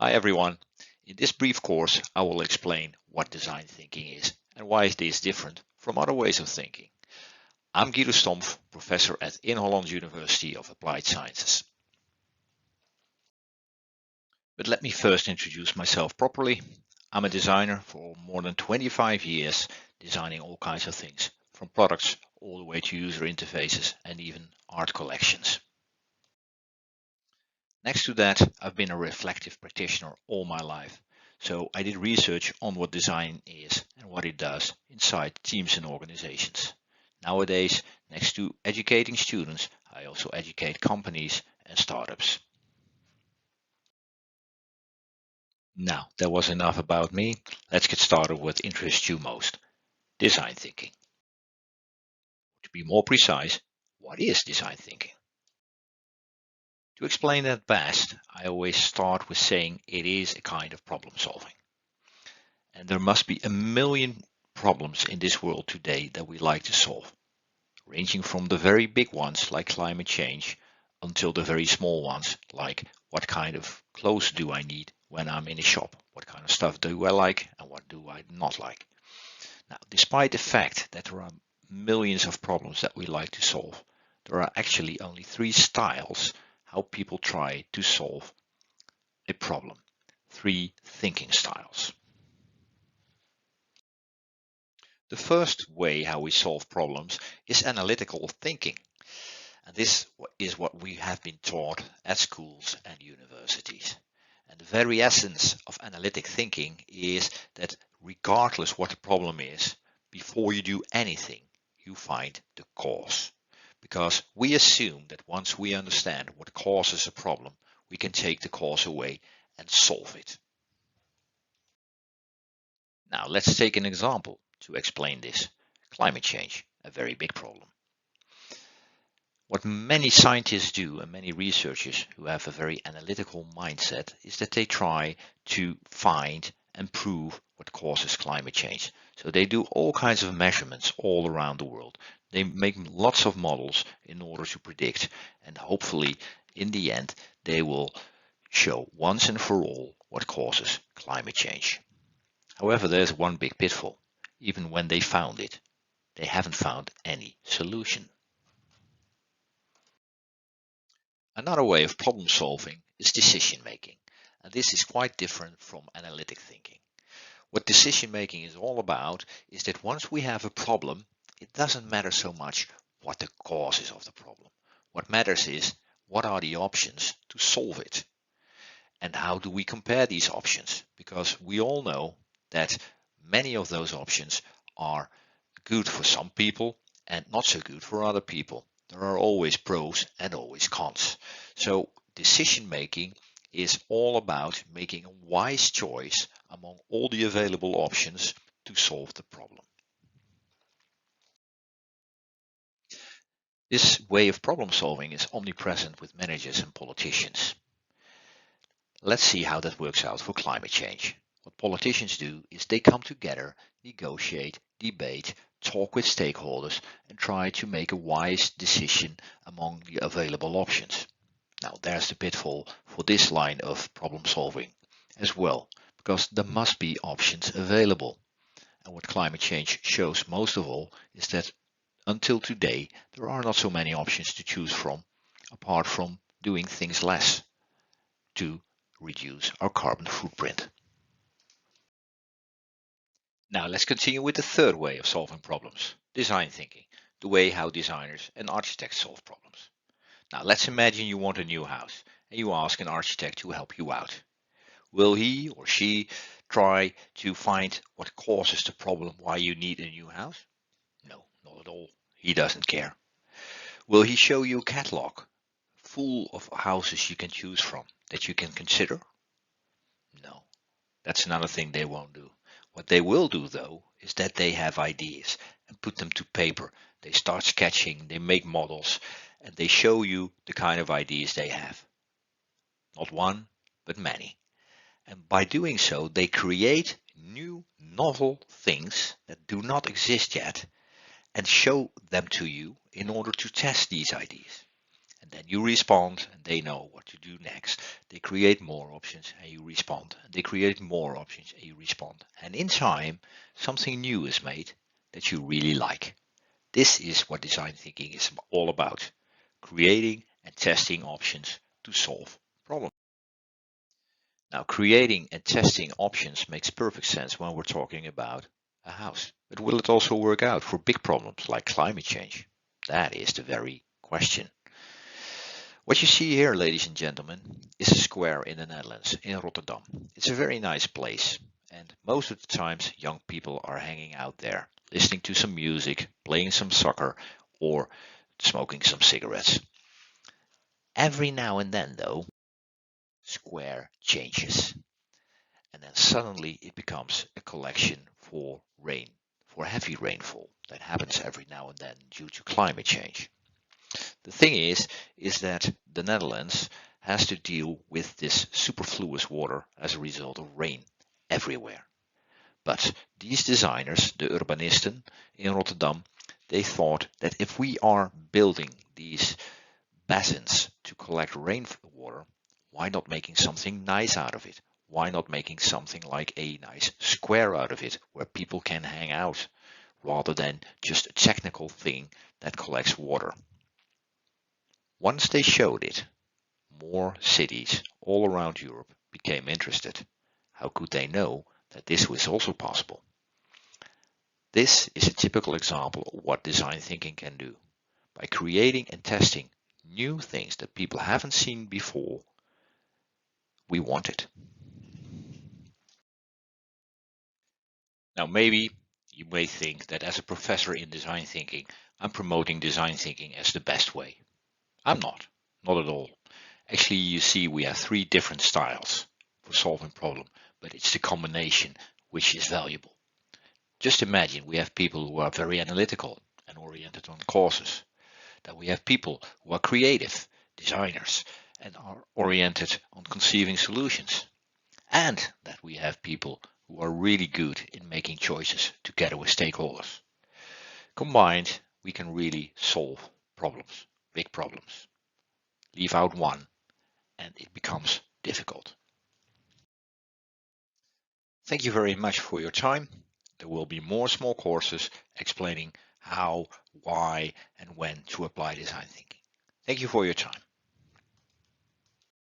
Hi everyone. In this brief course, I will explain what design thinking is and why it is different from other ways of thinking. I'm Guido Stompf, professor at In Holland University of Applied Sciences. But let me first introduce myself properly. I'm a designer for more than 25 years, designing all kinds of things, from products all the way to user interfaces and even art collections. Next to that, I've been a reflective practitioner all my life. So I did research on what design is and what it does inside teams and organizations. Nowadays, next to educating students, I also educate companies and startups. Now, that was enough about me. Let's get started with what interests you most, design thinking. To be more precise, what is design thinking? To explain that best, I always start with saying it is a kind of problem solving. And there must be a million problems in this world today that we like to solve, ranging from the very big ones like climate change until the very small ones like what kind of clothes do I need when I'm in a shop, what kind of stuff do I like and what do I not like. Now, despite the fact that there are millions of problems that we like to solve, there are actually only three styles how people try to solve a problem, three thinking styles. The first way how we solve problems is analytical thinking. And this is what we have been taught at schools and universities. And the very essence of analytic thinking is that regardless what the problem is, before you do anything, you find the cause. Because we assume that once we understand what causes a problem, we can take the cause away and solve it. Now let's take an example to explain this. Climate change, a very big problem. What many scientists do and many researchers who have a very analytical mindset is that they try to find and prove what causes climate change. So they do all kinds of measurements all around the world. They make lots of models in order to predict, and hopefully in the end they will show once and for all what causes climate change. However, there's one big pitfall. Even when they found it, they haven't found any solution. Another way of problem solving is decision making, and this is quite different from analytic thinking. What decision making is all about is that once we have a problem, it doesn't matter so much what the cause is of the problem. What matters is what are the options to solve it, and how do we compare these options, because we all know that many of those options are good for some people and not so good for other people. There are always pros and always cons. So decision making is all about making a wise choice among all the available options to solve the problem. This way of problem solving is omnipresent with managers and politicians. Let's see how that works out for climate change. What politicians do is they come together, negotiate, debate, talk with stakeholders and try to make a wise decision among the available options. Now there's the pitfall for this line of problem solving as well, because there must be options available. And what climate change shows most of all is that until today there are not so many options to choose from, apart from doing things less to reduce our carbon footprint. Now let's continue with the third way of solving problems, design thinking, the way how designers and architects solve problems. Now let's imagine you want a new house and you ask an architect to help you out. Will he or she try to find what causes the problem why you need a new house? No, not at all. He doesn't care. Will he show you a catalog full of houses you can choose from that you can consider? No, that's another thing they won't do. What they will do though is that they have ideas and put them to paper. They start sketching, they make models, and they show you the kind of ideas they have. Not one, but many. And by doing so, they create new novel things that do not exist yet and show them to you in order to test these ideas. and then you respond and they know what to do next. They create more options and you respond. And they create more options and you respond. And in time, something new is made that you really like. This is what design thinking is all about. Creating and testing options to solve problems. Now, creating and testing options makes perfect sense when we're talking about a house. But will it also work out for big problems like climate change? That is the very question. What you see here, ladies and gentlemen, is a square in the Netherlands, in Rotterdam. It's a very nice place, and most of the times young people are hanging out there, listening to some music, playing some soccer, or smoking some cigarettes. Every now and then, though, square changes, and then suddenly it becomes a collection for rain, for heavy rainfall that happens every now and then due to climate change. The thing is that the Netherlands has to deal with this superfluous water as a result of rain everywhere. But these designers, the urbanisten in Rotterdam, they thought that if we are building these basins to collect rainwater, why not making something nice out of it? Why not making something like a nice square out of it where people can hang out rather than just a technical thing that collects water? Once they showed it, more cities all around Europe became interested. How could they know that this was also possible? This is a typical example of what design thinking can do. By creating and testing new things that people haven't seen before, we want it. Now maybe you may think that as a professor in design thinking, I'm promoting design thinking as the best way. I'm not at all. Actually, you see we have three different styles for solving problem, but it's the combination which is valuable. Just imagine we have people who are very analytical and oriented on causes, that we have people who are creative, designers, and are oriented on conceiving solutions, and that we have people who are really good in making choices together with stakeholders. Combined, we can really solve problems, big problems. Leave out one and it becomes difficult. Thank you very much for your time. There will be more small courses explaining how, why, and when to apply design thinking. Thank you for your time.